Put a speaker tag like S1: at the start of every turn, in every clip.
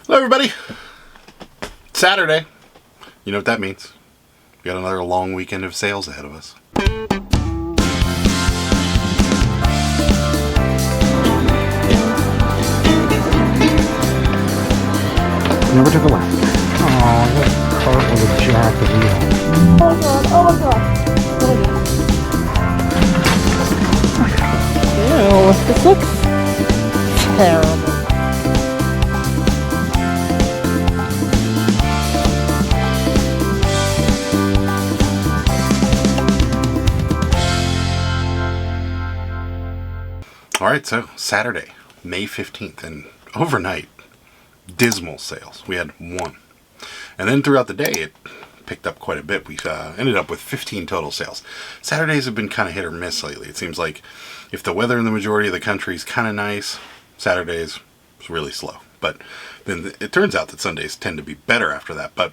S1: Hello everybody! It's Saturday. You know what that means. We got another long weekend of sales ahead of us.
S2: Never took a lap. Oh, that cart was a jack of wheel.
S3: Oh my god, Ew, this looks terrible.
S1: Alright, so Saturday, May 15th, and overnight, dismal sales. We had one. And then throughout the day, it picked up quite a bit. We ended up with 15 total sales. Saturdays have been kind of hit or miss lately. It seems like if the weather in the majority of the country is kind of nice, Saturdays is really slow. But then it turns out that Sundays tend to be better after that. But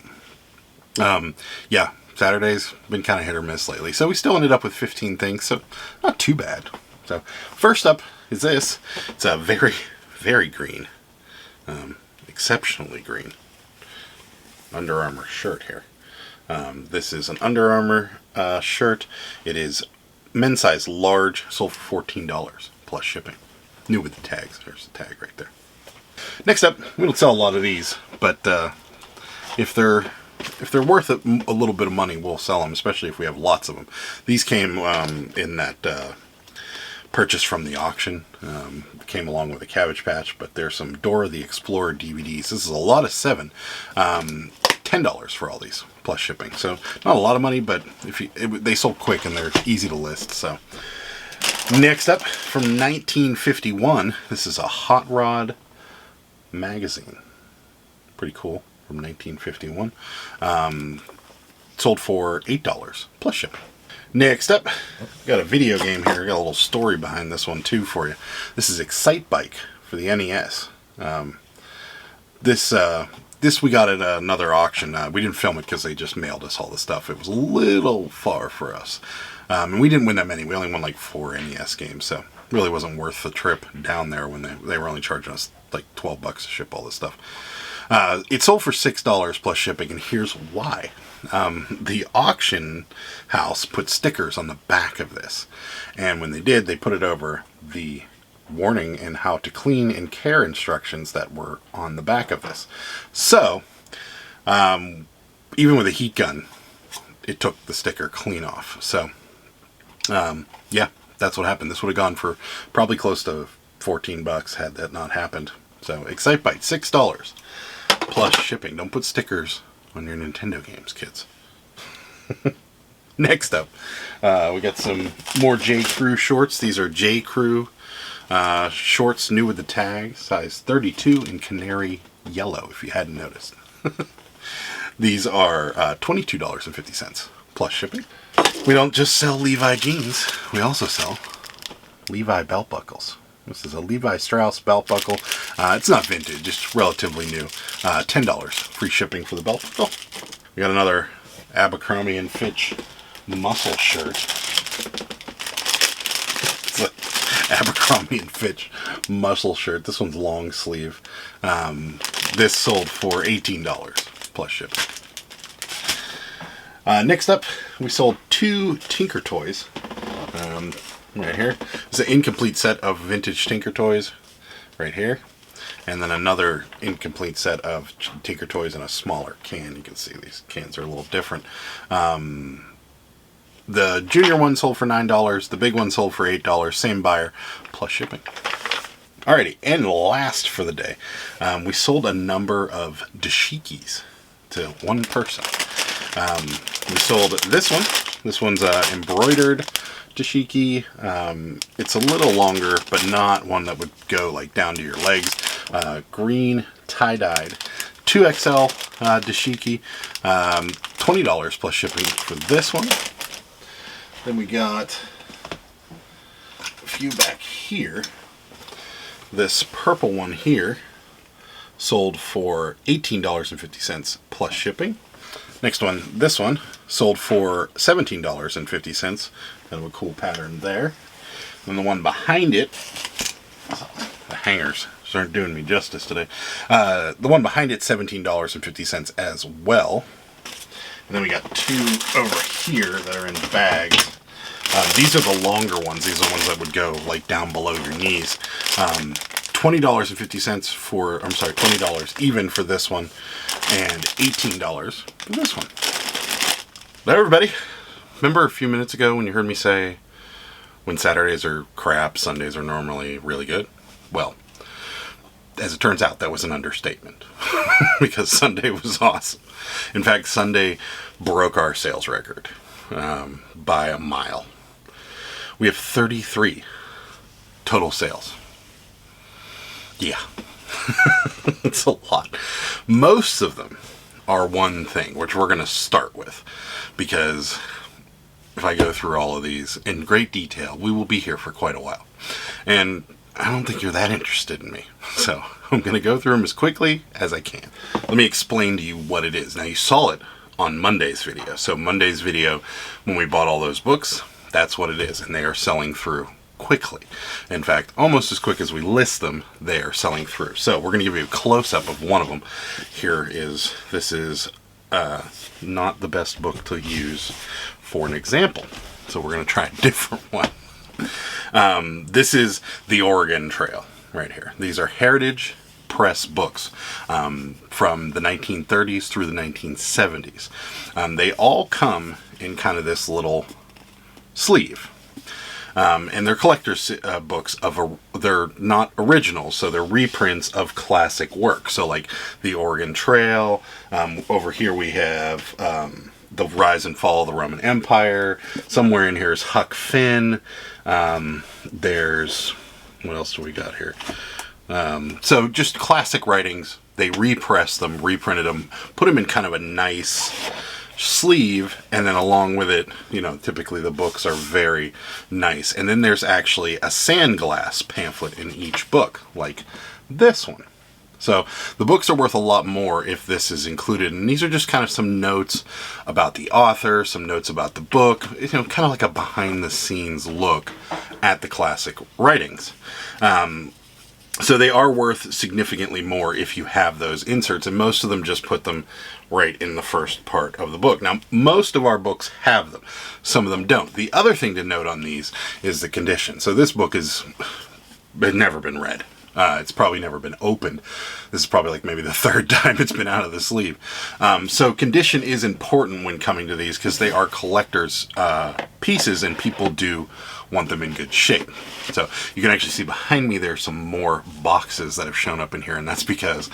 S1: yeah, Saturdays been kind of hit or miss lately. So we still ended up with 15 things, so not too bad. So first up is this. It's a very, very green, exceptionally green Under Armour shirt here. This is an Under Armour shirt. It is men's size large, sold for $14 plus shipping. New with the tags. There's the tag right there. Next up, we don't sell a lot of these, but if they're worth a little bit of money, we'll sell them, especially if we have lots of them. These came in that purchase from the auction. Came along with a Cabbage Patch, but there's some Dora the Explorer DVDs. This is a lot of 7. $10 for all these plus shipping. So not a lot of money, but they sold quick and they're easy to list. So next up, from 1951, this is a Hot Rod magazine. Pretty cool. From 1951. Sold for $8 plus shipping. Next up, got a video game here. Got a little story behind this one too for you. This is Excite Bike for the NES. This we got at another auction. We didn't film it because they just mailed us all the stuff. It was a little far for us. And we didn't win that many. We only won like 4 NES games, so it really wasn't worth the trip down there when they were only charging us like $12 to ship all this stuff. It sold for $6 plus shipping, and here's why. The auction house put stickers on the back of this, and when they did, they put it over the warning and how to clean and care instructions that were on the back of this. So, even with a heat gun, it took the sticker clean off. So, yeah, that's what happened. This would have gone for probably close to $14 had that not happened. So, Excite Bike, $6 plus shipping. Don't put stickers on your Nintendo games, kids. Next up, we got some more J. Crew shorts. These are J. Crew shorts, new with the tag, size 32 in canary yellow, if you hadn't noticed. These are $22.50 plus shipping. We don't just sell Levi jeans, we also sell Levi belt buckles. This is a Levi Strauss belt buckle. It's not vintage, it's relatively new. $10 free shipping for the belt buckle. We got another Abercrombie & Fitch muscle shirt. It's an Abercrombie & Fitch muscle shirt. This one's long sleeve. This sold for $18 plus shipping. Next up, we sold 2 Tinker Toys. Right here. It's an incomplete set of vintage Tinker Toys right here. And then another incomplete set of Tinker Toys in a smaller can. You can see these cans are a little different. The junior one sold for $9. The big one sold for $8. Same buyer, plus shipping. Alrighty, and last for the day, we sold a number of dashikis to one person. We sold this one. This one's embroidered dashiki. It's a little longer, but not one that would go like down to your legs. Green tie-dyed 2XL dashiki. $20 plus shipping for this one. Then we got a few back here. This purple one here sold for $18.50 plus shipping. Next one, this one, sold for $17.50. Kind of a cool pattern there. And the one behind it, the hangers books aren't doing me justice today. The one behind it, $17.50 as well. And then we got two over here that are in bags. These are the longer ones. These are the ones that would go like down below your knees. $20.50 for, I'm sorry, $20 even for this one, and $18 for this one. But everybody, remember a few minutes ago when you heard me say when Saturdays are crap, Sundays are normally really good? Well, as it turns out, that was an understatement because Sunday was awesome. In fact, Sunday broke our sales record by a mile. We have 33 total sales. Yeah, it's a lot. Most of them are one thing, which we're going to start with, because if I go through all of these in great detail, we will be here for quite a while. And I don't think you're that interested in me. So I'm going to go through them as quickly as I can. Let me explain to you what it is. Now, you saw it on Monday's video. So Monday's video, when we bought all those books, that's what it is. And they are selling through quickly. In fact, almost as quick as we list them, they are selling through. So we're going to give you a close-up of one of them. This is not the best book to use for an example. So we're going to try a different one. This is the Oregon Trail right here. These are Heritage Press books from the 1930s through the 1970s. They all come in kind of this little sleeve. And they're collector's books they're not originals, so they're reprints of classic work. So like the Oregon Trail, over here we have the Rise and Fall of the Roman Empire. Somewhere in here is Huck Finn. There's, what else do we got here? So just classic writings. They repressed them, reprinted them, put them in kind of a nice sleeve, and then along with it, typically the books are very nice. And then there's actually a sandglass pamphlet in each book, like this one. So the books are worth a lot more if this is included. And these are just kind of some notes about the author, some notes about the book, kind of like a behind the scenes look at the classic writings. So they are worth significantly more if you have those inserts, and most of them just put them right in the first part of the book. Now, most of our books have them. Some of them don't. The other thing to note on these is the condition. So this book has never been read. It's probably never been opened. This is probably like maybe the third time it's been out of the sleeve. So condition is important when coming to these because they are collector's pieces, and people do want them in good shape. So you can actually see behind me there's some more boxes that have shown up in here, and that's because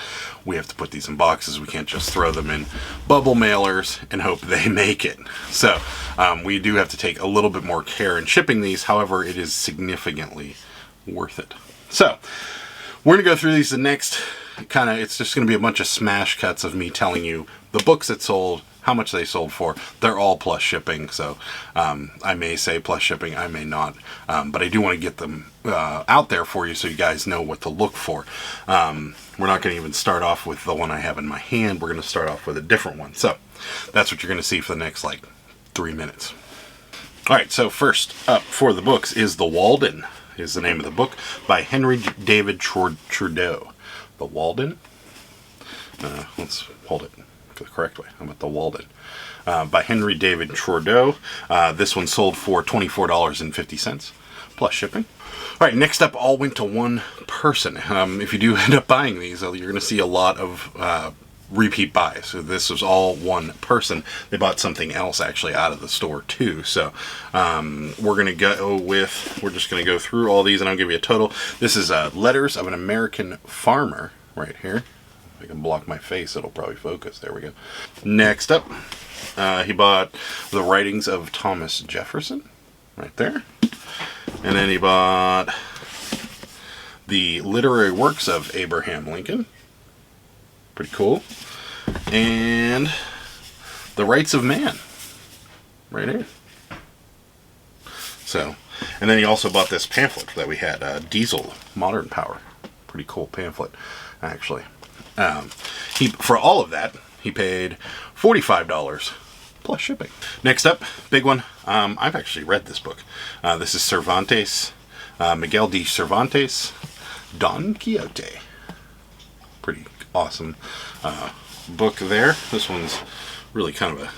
S1: we have to put these in boxes. We can't just throw them in bubble mailers and hope they make it. So we do have to take a little bit more care in shipping these. However, it is significantly worth it. So we're going to go through these. The next it's just going to be a bunch of smash cuts of me telling you the books that sold, how much they sold for. They're all plus shipping, so I may say plus shipping, I may not, but I do want to get them out there for you so you guys know what to look for. We're not going to even start off with the one I have in my hand. We're going to start off with a different one. So that's what you're going to see for the next 3 minutes. Alright, so first up for the books is The Walden, is the name of the book, by Henry David Trudeau. The Walden? Let's hold it the correct way. How about The Walden? By Henry David Trudeau. This one sold for $24.50 plus shipping. Alright, next up, all went to one person. If you do end up buying these, you're going to see a lot of repeat buys. So this was all one person. They bought something else actually out of the store too. So we're just going to go through all these and I'll give you a total. This is Letters of an American Farmer right here. If I can block my face, it'll probably focus. There we go. Next up, he bought The Writings of Thomas Jefferson right there. And then he bought The Literary Works of Abraham Lincoln. Pretty cool. And The Rights of Man right here. So, and then he also bought this pamphlet that we had, Diesel Modern Power. Pretty cool pamphlet, actually. For all of that, he paid $45 plus shipping. Next up, big one. I've actually read this book. This is Cervantes, Miguel de Cervantes, Don Quixote. awesome book there. This one's really kind of a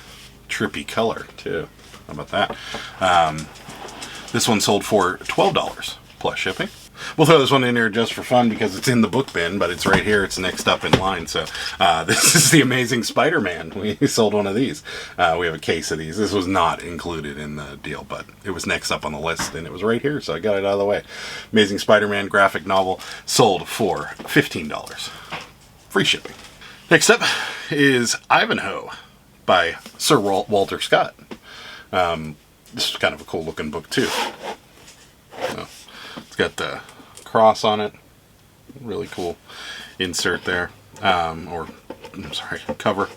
S1: trippy color too. How about that? This one sold for $12 plus shipping. We'll throw this one in here just for fun because it's in the book bin, but it's right here. It's next up in line. So this is the Amazing Spider-Man. We sold one of these. We have a case of these. This was not included in the deal, but it was next up on the list, and it was right here, so I got it out of the way. Amazing Spider-Man graphic novel sold for $15. Free shipping. Next up is Ivanhoe by Sir Walter Scott. This is kind of a cool looking book too. So, it's got the cross on it. Really cool insert there. Cover.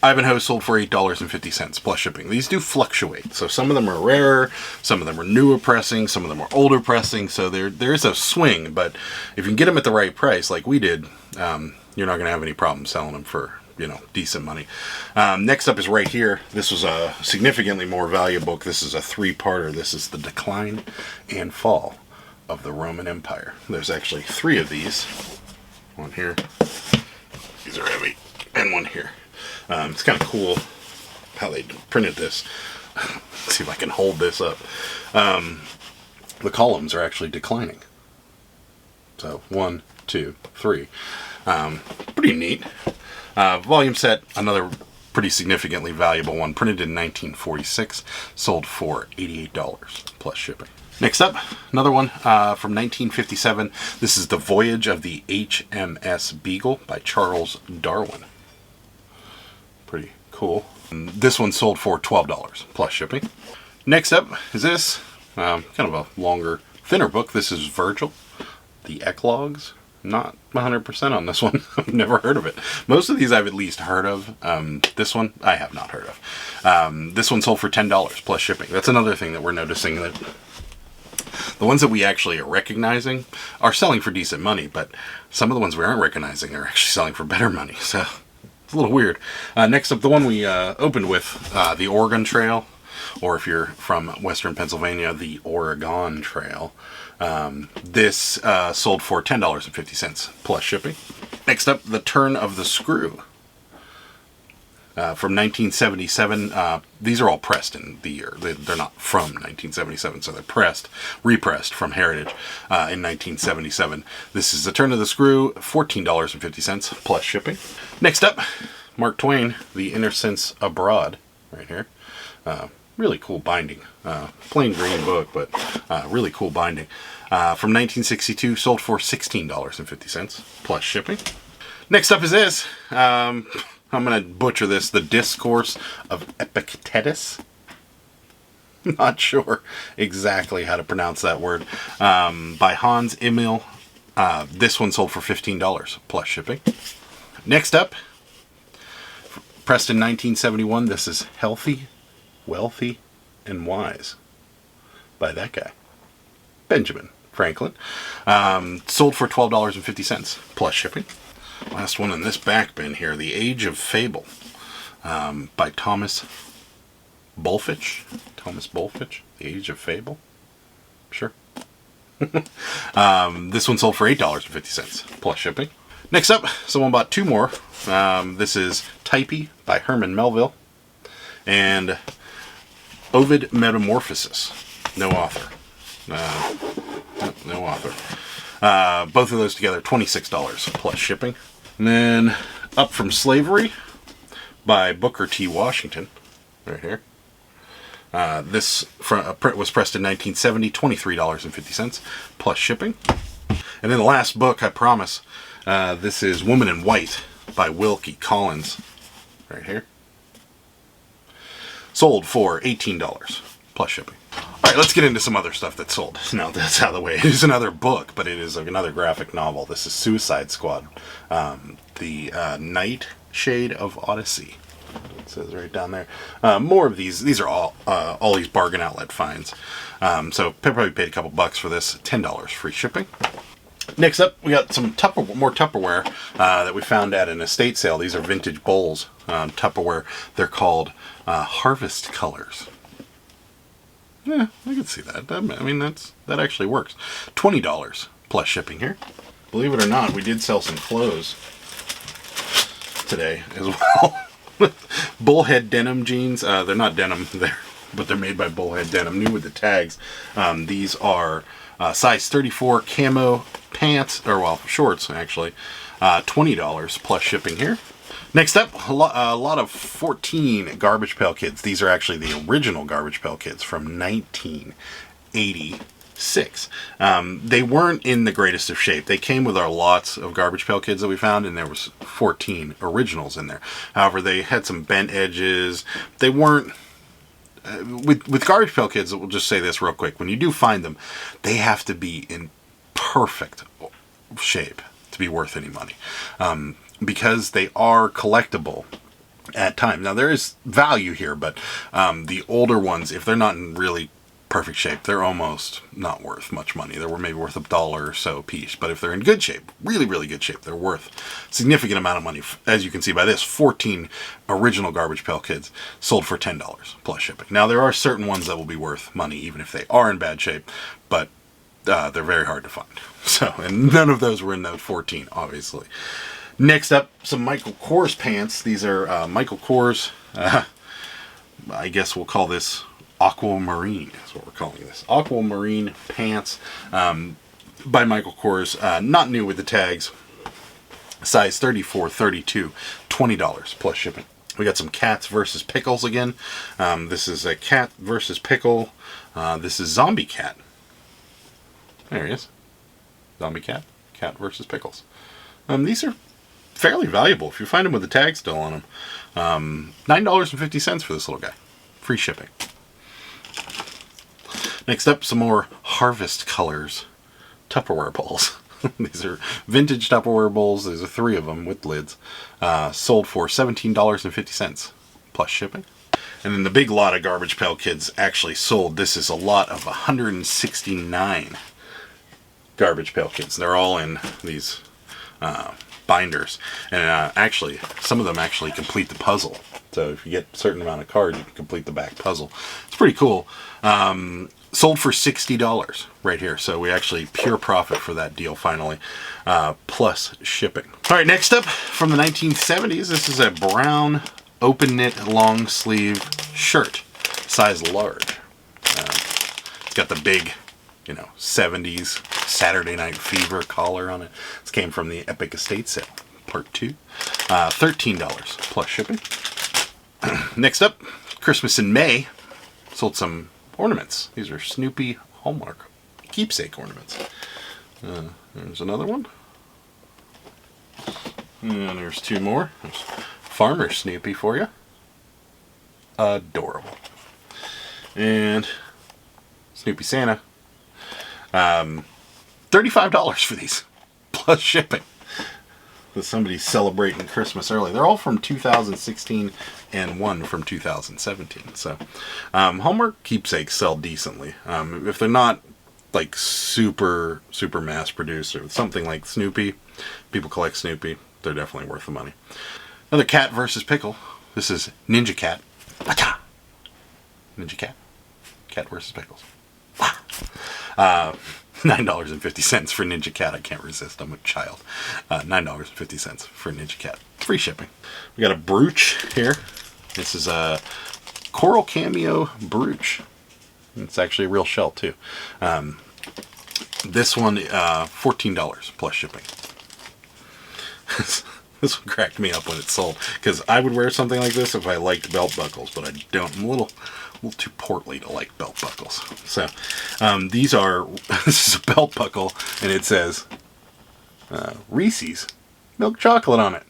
S1: Ivanhoe sold for $8.50 plus shipping. These do fluctuate. So some of them are rarer, some of them are newer pressing, some of them are older pressing. So there's a swing, but if you can get them at the right price, like we did, you're not going to have any problem selling them for, decent money. Next up is right here. This was a significantly more valuable book. This is a 3-parter. This is The Decline and Fall of the Roman Empire. There's actually 3 of these. One here. These are heavy. And one here. It's kind of cool how they printed this. Let's see if I can hold this up. The columns are actually declining. So 1, 2, 3. Pretty neat. Volume set, another pretty significantly valuable one, printed in 1946, sold for $88 plus shipping. Next up, another one from 1957. This is The Voyage of the HMS Beagle by Charles Darwin. Pretty cool. This one sold for $12 plus shipping. Next up is this, kind of a longer, thinner book. This is Virgil, the Eclogues. Not 100% on this one. I've never heard of it. Most of these I've at least heard of. This one I have not heard of. This one sold for $10 plus shipping. That's another thing that we're noticing, that the ones that we actually are recognizing are selling for decent money, but some of the ones we aren't recognizing are actually selling for better money. So it's a little weird. Next up, the one we opened with, the Oregon Trail, or if you're from Western Pennsylvania, the Oregon Trail. This sold for $10.50 plus shipping. Next up, The Turn of the Screw. From 1977. These are all pressed in the year. They're not from 1977, so they're repressed from Heritage in 1977. This is The Turn of the Screw, $14.50 plus shipping. Next up, Mark Twain, The Innocents Abroad, right here. Really cool binding. Plain green book, but really cool binding. From 1962, sold for $16.50 plus shipping. Next up is this. I'm going to butcher this. The Discourse of Epictetus. Not sure exactly how to pronounce that word. By Hans Emil. This one sold for $15 plus shipping. Next up, pressed in 1971. This is Healthy, Wealthy, and Wise by that guy, Benjamin Franklin. Sold for $12.50 plus shipping. Last one in this back bin here, The Age of Fable by Thomas Bulfinch. The Age of Fable. Sure. This one sold for $8.50 plus shipping. Next up, someone bought 2 more. This is Typee by Herman Melville and Ovid Metamorphosis. No author. No author. Both of those together, $26 plus shipping. And then Up from Slavery by Booker T. Washington, right here. This print was pressed in 1970, $23.50 plus shipping. And then the last book, I promise, this is Woman in White by Wilkie Collins, right here. Sold for $18 plus shipping. All right, let's get into some other stuff that's sold. Now, that's out of the way. It is another book, but it is another graphic novel. This is Suicide Squad, the Nightshade of Odyssey. It says right down there. More of these. These are all these bargain outlet finds. So probably paid a couple bucks for this. $10 free shipping. Next up, we got some more Tupperware that we found at an estate sale. These are vintage bowls, Tupperware. They're called Harvest Colors. Yeah, I can see that. I mean, that actually works. $20 plus shipping here. believe it or not, we did sell some clothes today as well. Bullhead denim jeans. They're not denim there, but they're made by Bullhead Denim, new with the tags. These are size 34 camo pants, or well, shorts actually. $20 plus shipping here. Next up, a lot of 14 Garbage Pail Kids. These are actually the original Garbage Pail Kids from 1986. They weren't in the greatest of shape. They came with our lots of Garbage Pail Kids that we found, and there was 14 originals in there. However, they had some bent edges. They weren't... with Garbage Pail Kids, we'll just say this real quick. When you do find them, they have to be in perfect shape to be worth any money. Because they are collectible at times. Now, there is value here, but the older ones, if they're not in really perfect shape, they're almost not worth much money. They're maybe worth $1 or so a piece. But if they're in good shape, really, really good shape, they're worth a significant amount of money. As you can see by this, 14 original Garbage Pail Kids sold for $10 plus shipping. Now, there are certain ones that will be worth money, even if they are in bad shape, but they're very hard to find. So, and none of those were in those 14, obviously. Next up, some Michael Kors pants. These are Michael Kors, I guess we'll call this aquamarine, is what we're calling this. Aquamarine pants by Michael Kors. Not new with the tags. Size 34, 32, $20 plus shipping. We got some Cats versus Pickles again. This is a Cat versus Pickle. This is Zombie Cat. There he is. Zombie Cat. Cat versus Pickles. These are fairly valuable if you find them with the tag still on them. $9.50 for this little guy. Free shipping. Next up, some more Harvest Colors Tupperware bowls. These are vintage Tupperware bowls. There's 3 of them with lids. Sold for $17.50 plus shipping. And then the big lot of Garbage Pail Kids actually sold. This is a lot of 169 Garbage Pail Kids. They're all in these binders, and actually some of them actually complete the puzzle. So if you get a certain amount of cards, you can complete the back puzzle. It's pretty cool. Sold for $60 right here, so we actually pure profit for that deal finally, plus shipping. All right, next up from the 1970s, this is a brown open knit long sleeve shirt, size large. It's got the big 70s Saturday Night Fever collar on it. This came from the Epic Estate Sale, Part 2. $13 plus shipping. Next up, Christmas in May. Sold some ornaments. These are Snoopy Hallmark keepsake ornaments. There's another one. And there's 2 more. There's Farmer Snoopy for you. Adorable. And Snoopy Santa. $35 for these, plus shipping. With somebody celebrating Christmas early. They're all from 2016 and one from 2017. So, Hallmark keepsakes sell decently. If they're not like super mass produced or something like Snoopy, people collect Snoopy, they're definitely worth the money. Another Cat versus Pickle. This is Ninja Cat. Wacha! Ninja Cat. Cat versus Pickles. $9.50 for Ninja Cat. I can't resist. I'm a child. $9.50 for Ninja Cat. Free shipping. We got a brooch here. This is a Coral Cameo brooch. It's actually a real shell too. This one, $14 plus shipping. This one cracked me up when it sold, because I would wear something like this if I liked belt buckles, but I don't. I'm a little too portly to like belt buckles. So these are, this is a belt buckle, and it says Reese's milk chocolate on it.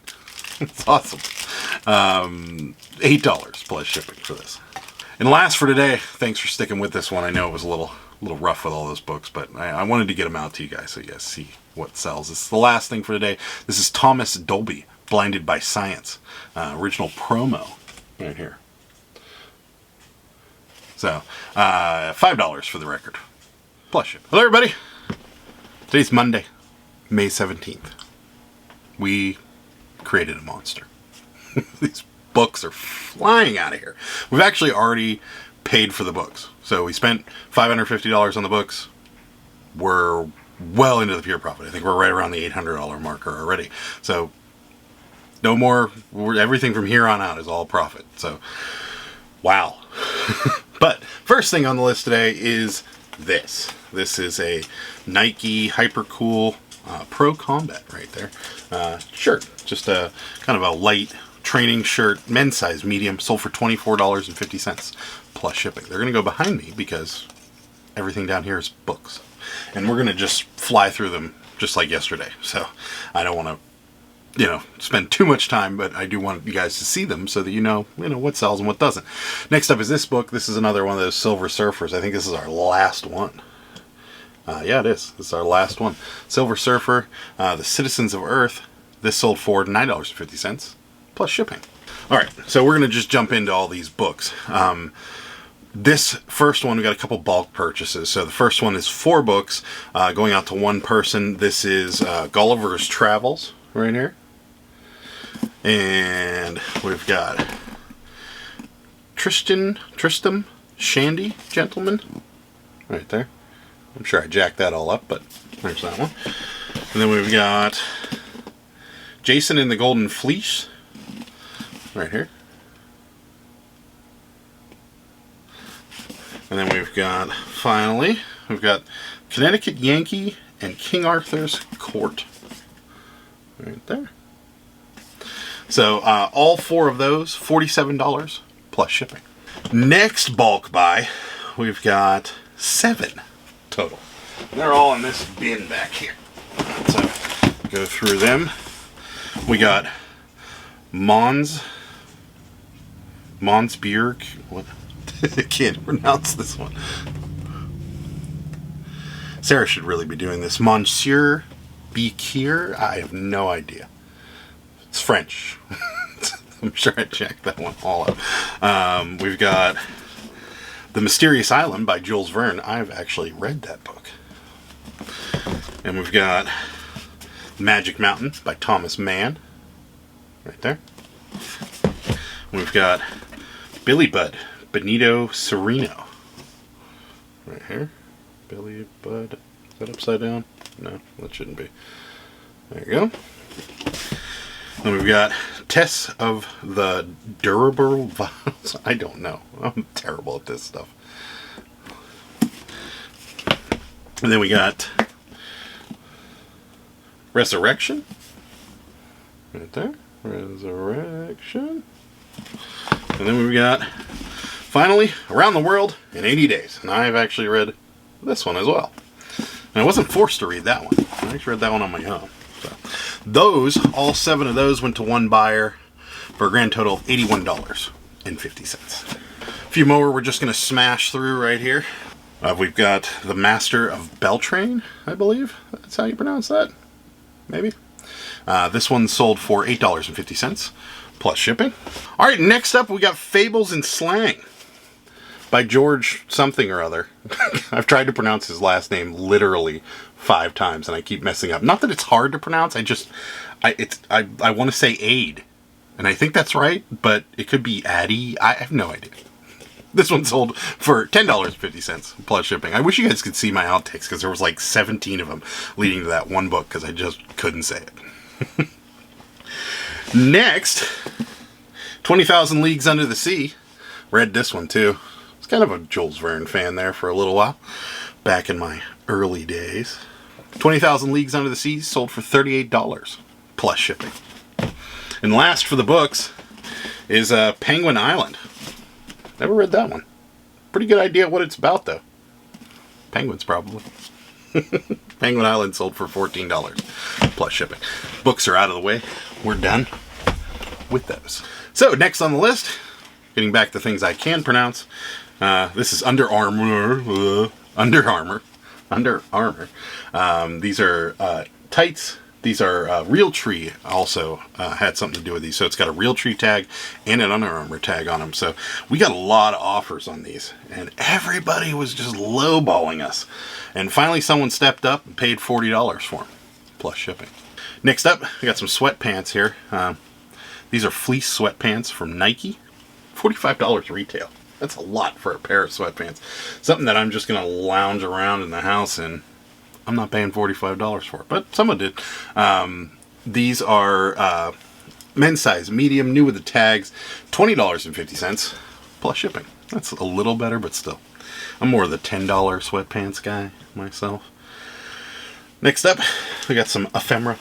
S1: It's awesome. $8 plus shipping for this. And last for today, thanks for sticking with this one. I know it was a little rough with all those books, but I wanted to get them out to you guys so you guys see what sells. This is the last thing for today. This is Thomas Dolby, Blinded by Science. Original promo right here. So, $5 for the record. Plus ship. Hello, everybody. Today's Monday, May 17th. We created a monster. These books are flying out of here. We've actually already paid for the books. So we spent $550 on the books. We're well into the pure profit. I think we're right around the $800 marker already. So no more, everything from here on out is all profit. So, wow. But first thing on the list today is this. This is a Nike Hyper Cool Pro Combat right there. Shirt. Just a kind of a light training shirt, men's size, medium, sold for $24.50 plus shipping. They're going to go behind me because everything down here is books. And we're going to just fly through them just like yesterday. So I don't want to, spend too much time, but I do want you guys to see them so that you know what sells and what doesn't. Next up is this book. This is another one of those Silver Surfers. I think this is our last one. Yeah, it is. This is our last one. Silver Surfer, The Citizens of Earth. This sold for $9.50 plus shipping. All right, so we're going to just jump into all these books. This first one, we got a couple bulk purchases. So the first one is 4 books going out to one person. This is Gulliver's Travels right here. And we've got Tristram Shandy Gentleman right there. I'm sure I jacked that all up, but there's that one. And then we've got Jason in the Golden Fleece right here. And then we've got, finally, we've got Connecticut Yankee and King Arthur's Court right there. So all 4 of those, $47 plus shipping. Next bulk buy, we've got 7 total. They're all in this bin back here. So go through them. We got Mons Beer. What? I can't pronounce this one. Sarah should really be doing this. Monsieur Biquier. I have no idea. It's French. I'm sure I checked that one all out. We've got The Mysterious Island by Jules Verne. I've actually read that book. And we've got Magic Mountain by Thomas Mann. Right there. We've got Billy Budd, Benito Cereno. Right here. Billy Budd. Is that upside down? No, that shouldn't be. There you go. Then we've got Tess of the Durable Vials. I don't know. I'm terrible at this stuff. And then we got Resurrection. Right there. Resurrection. And then we've got, finally, Around the World in 80 Days. And I've actually read this one as well. And I wasn't forced to read that one. I actually read that one on my own. So those, all 7 of those went to one buyer for a grand total of $81.50. A few more we're just going to smash through right here. We've got The Master of Beltrain, I believe. That's how you pronounce that. Maybe. This one sold for $8.50 plus shipping. All right, next up we got Fables and Slang by George something or other. I've tried to pronounce his last name literally 5 times and I keep messing up. Not that it's hard to pronounce. I want to say Aid, and I think that's right, but it could be Addy. I have no idea. This one sold for $10.50 plus shipping. I wish you guys could see my outtakes because there was like 17 of them leading to that one book because I just couldn't say it. Next, 20,000 Leagues Under the Sea. Read this one too. I was kind of a Jules Verne fan there for a little while, back in my early days. 20,000 Leagues Under the Sea sold for $38 plus shipping. And last for the books is Penguin Island. Never read that one. Pretty good idea what it's about though. Penguins probably. Penguin Island sold for $14 plus shipping. Books are out of the way. We're done with those. So next on the list, getting back to things I can pronounce, this is Under Armour. These are tights. These are Realtree also had something to do with these. So it's got a Realtree tag and an Under Armour tag on them. So we got a lot of offers on these. And everybody was just lowballing us. And finally someone stepped up and paid $40 for them, plus shipping. Next up, we got some sweatpants here. These are fleece sweatpants from Nike. $45 retail. That's a lot for a pair of sweatpants. Something that I'm just going to lounge around in the house in I'm not paying $45 for it, but someone did. These are men's size, medium, new with the tags, $20.50 plus shipping. That's a little better, but still. I'm more of the $10 sweatpants guy myself. Next up, we got some ephemera.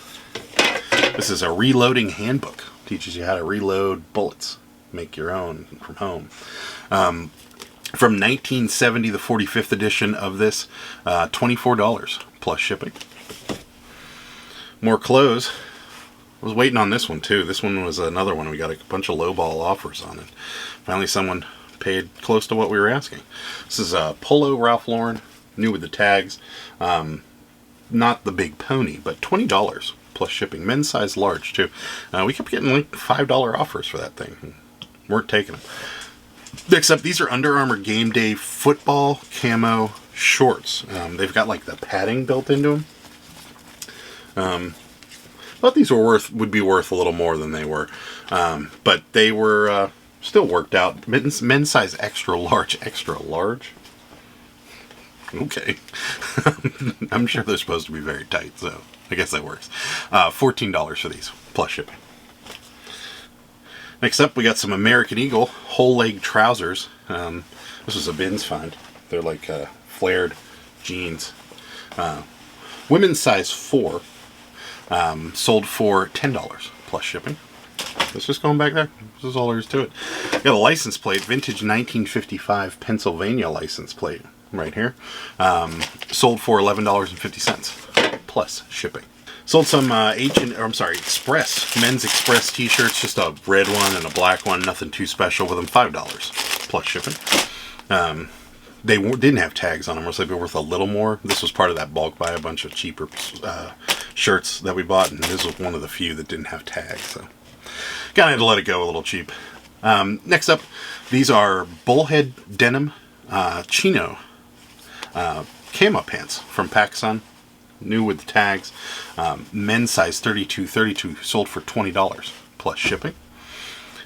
S1: This is a reloading handbook. Teaches you how to reload bullets. Make your own from home. From 1970, the 45th edition of this, $24 plus shipping. More clothes. I was waiting on this one too. This one was another one. We got a bunch of lowball offers on it. Finally, someone paid close to what we were asking. This is a Polo Ralph Lauren, new with the tags. Not the big pony, but $20 plus shipping. Men's size large too. We kept getting like $5 offers for that thing. Weren't taking them. Next up, these are Under Armour Game Day football camo shorts. They've got like the padding built into them. Thought these would be worth a little more than they were, but they were still worked out. Men's size extra large, extra large. Okay, I'm sure they're supposed to be very tight, so I guess that works. $14 for these plus shipping. Next up, we got some American Eagle whole leg trousers. This was a bins find. They're like flared jeans. Women's size 4. Sold for $10 plus shipping. Let's just going back there. This is all there is to it. Got a license plate, vintage 1955 Pennsylvania license plate right here. Sold for $11.50 plus shipping. Sold some Express, men's Express t-shirts, just a red one and a black one, nothing too special with them, $5 plus shipping. They didn't have tags on them, or so they'd be worth a little more. This was part of that bulk buy, a bunch of cheaper shirts that we bought, and this was one of the few that didn't have tags, so kind of had to let it go a little cheap. Next up, these are bullhead denim chino camo pants from PacSun, new with the tags. Men's size 32, sold for $20 plus shipping.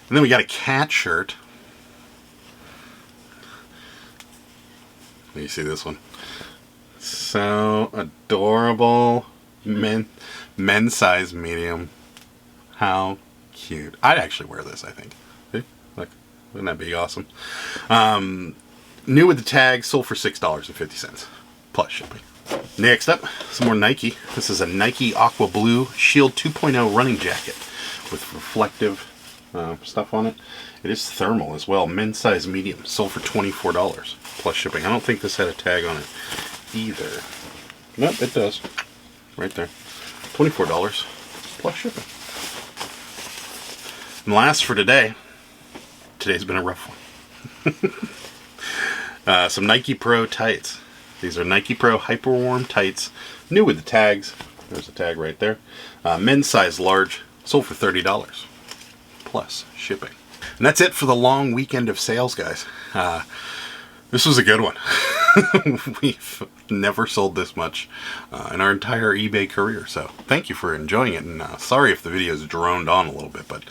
S1: And then we got a cat shirt. You see this one? So adorable. Men's size medium. How cute. I'd actually wear this, I think. See? Look, wouldn't that be awesome? New with the tag, sold for $6.50 plus shipping. Next up, some more Nike. This is a Nike Aqua Blue Shield 2.0 running jacket with reflective stuff on it. It is thermal as well. Men's size medium, sold for $24 plus shipping. I don't think this had a tag on it either. Nope, it does. Right there. $24 plus shipping. And last for today, today's been a rough one. Some Nike Pro tights. These are Nike Pro Hyperwarm tights, new with the tags. There's a tag right there. Men's size large, sold for $30 plus shipping. And that's it for the long weekend of sales, guys. This was a good one. We've never sold this much in our entire eBay career, so thank you for enjoying it, and sorry if the video's droned on a little bit, but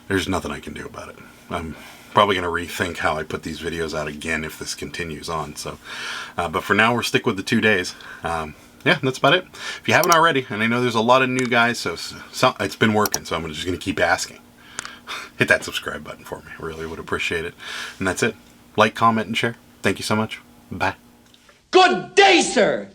S1: there's nothing I can do about it. I'm probably going to rethink how I put these videos out again if this continues on, so but for now we'll stick with the 2 days. Yeah, that's about it. If you haven't already, and I know there's a lot of new guys, so it's been working, so I'm just going to keep asking. Hit that subscribe button for me. I really would appreciate it. And that's it. Like, comment, and share. Thank you so much. Bye.
S4: Good day, sir!